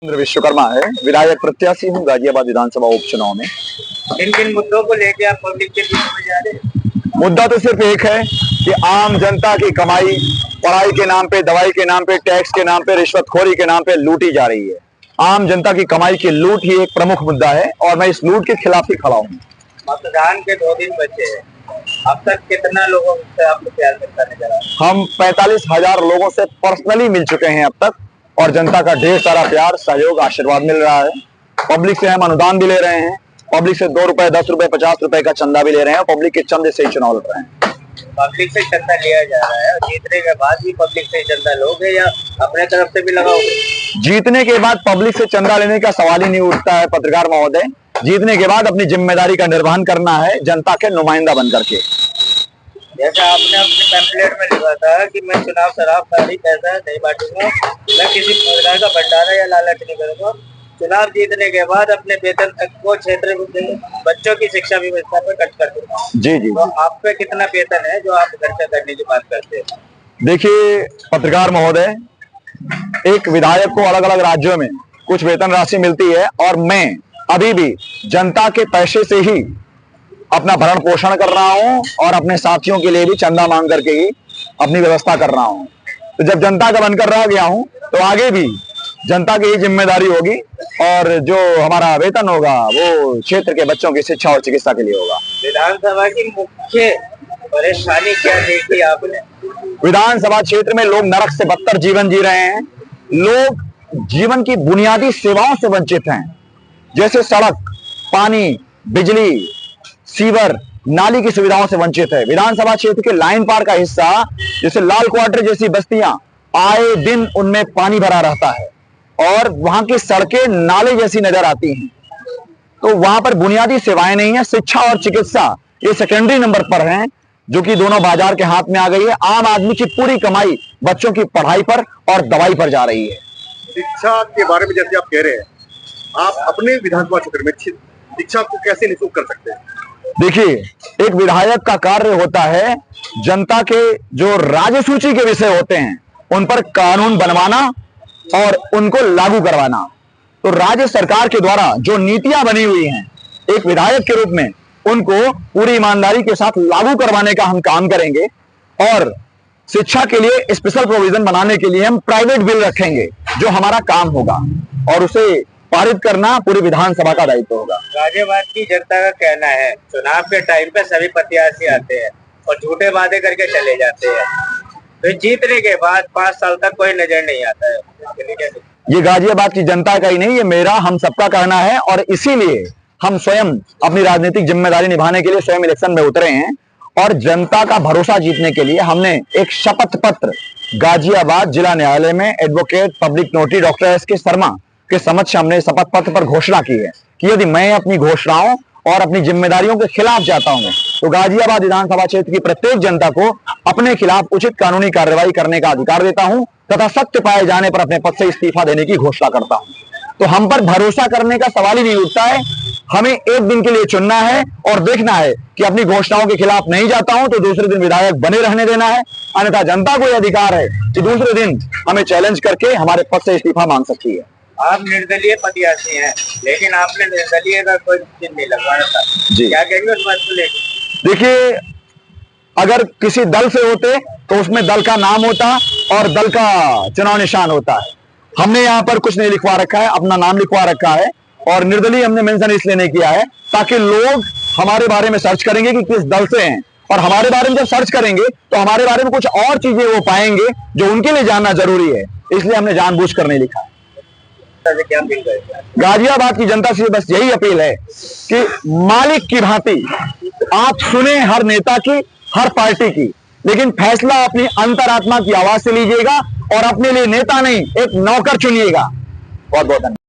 विश्वकर्मा है, विधायक प्रत्याशी हूँ गाजियाबाद विधानसभा उपचुनाव में। किन किन मुद्दों को लेकर आप पब्लिक के बीच में जा रहे हैं? मुद्दा तो सिर्फ एक है कि आम जनता की कमाई पढ़ाई के नाम पे, दवाई के नाम पे, टैक्स के नाम पे, रिश्वतखोरी के नाम पे लूटी जा रही है। आम जनता की कमाई की लूट ही एक प्रमुख मुद्दा है और मैं इस लूट के खिलाफ ही खड़ा हूँ। मतदान के 2 दिन बचे हैं, अब तक कितना लोगों से आपको प्यार मिलता नजर आ रहा है? हम 45,000 लोगों से पर्सनली मिल चुके हैं अब तक और जनता का ढेर सारा प्यार, सहयोग, आशीर्वाद मिल रहा है। पब्लिक से हम अनुदान भी ले रहे हैं, पब्लिक से 2 रुपए, 10 रुपए, 50 रुपए का चंदा भी ले रहे हैं। पब्लिक के चंदे से ही चुनाव लड़ रहे हैं। पब्लिक से चंदा लिया जा रहा है और जीतने के बाद भी पब्लिक से चंदा लोगे या अपने तरफ से भी लगाओगे? जीतने के बाद पब्लिक से चंदा लेने का सवाल ही नहीं उठता है पत्रकार महोदय। जीतने के बाद अपनी जिम्मेदारी का निर्वहन करना है जनता के नुमाइंदा बन करके। जैसा आपने अपने पैम्फलेट में लिखा था कि मैं चुनाव शराब गाड़ी पैसा नहीं बांटूंगा, मैं किसी प्रकार का भंडारा या लालच नहीं करूंगा। चुनाव जीतने के बाद अपने वेतन तक को क्षेत्र बच्चों की शिक्षा व्यवस्था पर खर्च कर दूंगा। जी जी। तो आप पे कितना वेतन है जो आप खर्चा करने की बात करते हैं? देखिए पत्रकार महोदय, एक विधायक को अलग अलग राज्यों में कुछ वेतन राशि मिलती है और मैं अभी भी जनता के पैसे से ही अपना भरण पोषण कर रहा हूं और अपने साथियों के लिए भी चंदा मांग करके ही अपनी व्यवस्था कर रहा हूं। तो जब जनता का बनकर रह गया हूं तो आगे भी जनता की ही जिम्मेदारी होगी और जो हमारा वेतन होगा वो क्षेत्र के बच्चों की शिक्षा और चिकित्सा के लिए होगा। विधानसभा की मुख्य परेशानी क्या देखी आपने? विधानसभा क्षेत्र में लोग नरक से बदतर जीवन जी रहे हैं। लोग जीवन की बुनियादी सेवाओं से वंचित हैं, जैसे सड़क, पानी, बिजली, सीवर, नाली की सुविधाओं से वंचित है। विधानसभा क्षेत्र के लाइन पार का हिस्सा जैसे लाल क्वार्टर जैसी बस्तियां, आए दिन उनमें पानी भरा रहता है और वहां की सड़कें नाले जैसी नजर आती हैं। तो वहां पर बुनियादी सेवाएं नहीं है। शिक्षा और चिकित्सा ये सेकेंडरी नंबर पर हैं, जो कि दोनों बाजार के हाथ में आ गई है। आम आदमी की पूरी कमाई बच्चों की पढ़ाई पर और दवाई पर जा रही है। शिक्षा के बारे में जैसे आप कह रहे हैं, आप अपने विधानसभा क्षेत्र में शिक्षा को कैसे निःशुल्क कर सकते हैं? देखिए, एक विधायक का कार्य होता है जनता के जो राज्य सूची के विषय होते हैं उन पर कानून बनवाना और उनको लागू करवाना। तो राज्य सरकार के द्वारा जो नीतियां बनी हुई हैं, एक विधायक के रूप में उनको पूरी ईमानदारी के साथ लागू करवाने का हम काम करेंगे और शिक्षा के लिए स्पेशल प्रोविजन बनाने के लिए हम प्राइवेट बिल रखेंगे, जो हमारा काम होगा और उसे पारित करना पूरी विधानसभा का दायित्व होगा। गाजियाबाद की जनता का कहना है चुनाव के टाइम पे सभी प्रत्याशी आते हैं और झूठे वादे करके चले जाते हैं, तो जीतने के बाद 5 साल तक कोई नजर नहीं आता है। ये गाजियाबाद की जनता का ही नहीं, ये मेरा, हम सबका कहना है और इसीलिए हम स्वयं अपनी राजनीतिक जिम्मेदारी निभाने के लिए स्वयं इलेक्शन में उतरे हैं और जनता का भरोसा जीतने के लिए हमने एक शपथ पत्र गाजियाबाद जिला न्यायालय में advocate public notary doctor S के शर्मा के समक्ष हमने शपथ पत्र पर घोषणा की है कि यदि मैं अपनी घोषणाओं और अपनी जिम्मेदारियों के खिलाफ जाता हूं तो गाजियाबाद विधानसभा क्षेत्र की प्रत्येक जनता को अपने खिलाफ उचित कानूनी कार्रवाई करने का अधिकार देता हूं तथा सत्य पाए जाने पर अपने पद से इस्तीफा देने की घोषणा करता हूं। तो हम पर भरोसा करने का सवाल ही नहीं उठता है। हमें एक दिन के लिए चुनना है और देखना है कि अपनी घोषणाओं के खिलाफ नहीं जाता हूं तो दूसरे दिन विधायक बने रहने देना है, अन्यथा जनता को यह अधिकार है कि दूसरे दिन हमें चैलेंज करके हमारे पद से इस्तीफा मांग सकती है। आप निर्दलीय प्रत्याशी हैं, लेकिन आपने निर्दलीय का कोई चिन्ह नहीं लगवाया था जी, क्या कहेंगे उस बात को लेकर? देखिए, अगर किसी दल से होते तो उसमें दल का नाम होता और दल का चुनाव निशान होता है। हमने यहाँ पर कुछ नहीं लिखवा रखा है, अपना नाम लिखवा रखा है और निर्दलीय हमने मेंशन इसलिए नहीं किया है ताकि लोग हमारे बारे में सर्च करेंगे कि किस दल से हैं और हमारे बारे में जब सर्च करेंगे तो हमारे बारे में कुछ और चीजें वो पाएंगे जो उनके लिए जानना जरूरी है, इसलिए हमने जानबूझकर नहीं लिखा। क्या अपील करें? गाजियाबाद की जनता से बस यही अपील है कि मालिक की भांति आप सुने हर नेता की, हर पार्टी की, लेकिन फैसला अपनी अंतरात्मा की आवाज से लीजिएगा और अपने लिए नेता नहीं एक नौकर चुनिएगा। बहुत बहुत धन्यवाद।